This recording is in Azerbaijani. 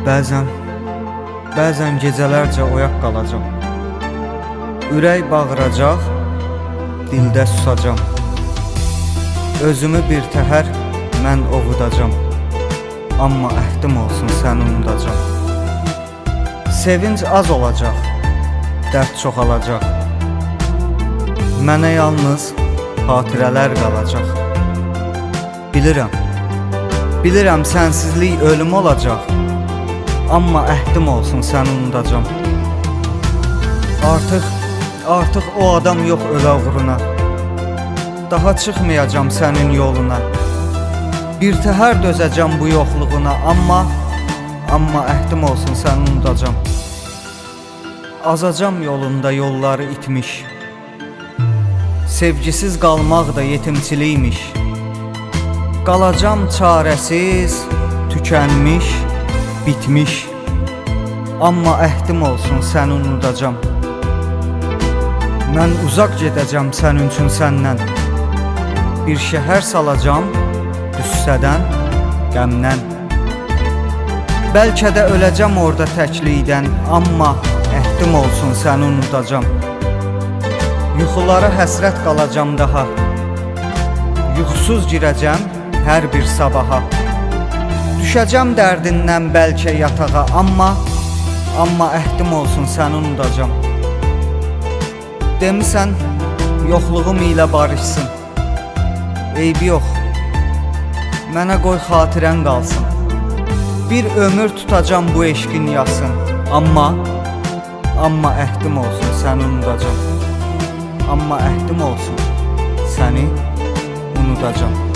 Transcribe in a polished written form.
Bəzən gecələrcə oyaq qalacam. Ürək bağıracaq, dildə susacam. Özümü bir təhər mən ovudacam. Amma əhdim olsun səni unudacam. Sevinç az olacaq, dərd çoxalacaq. Mənə yalnız xatirələr qalacaq. Bilirəm sənsizlik ölüm olacaq. Amma əhdim olsun səni unudacam. Artıq o adam yox ölə uğruna. Daha çıxmayacam sənin yoluna. Bir təhər dözəcəm bu yoxluğuna. Amma əhdim olsun səni unudacam. Azacam yolunda yolları itmiş. Sevgisiz qalmaq da yetimçilikmiş. Qalacam çarəsiz, tükənmiş, bitmiş. Amma əhdim olsun səni unudacam. Mən uzaq gedəcəm sənin üçün səndən. Bir şəhər salacam qüssədən, qəmdən. Bəlkə də öləcəm orada təklikdən. Amma əhdim olsun səni unudacam. Yuxulara həsrət qalacam daha. Yuxusuz girəcəm hər bir sabaha. Düşəcəm dərdindən bəlkə yatağa. Amma əhdim olsun səni unudacam. Demisən yoxluğum ilə barışsın. Eybi yox, mənə qoy xatirən qalsın. Bir ömür tutacam bu eşqin yasın. Amma əhdim olsun səni unudacam. Amma əhdim olsun səni unudacam.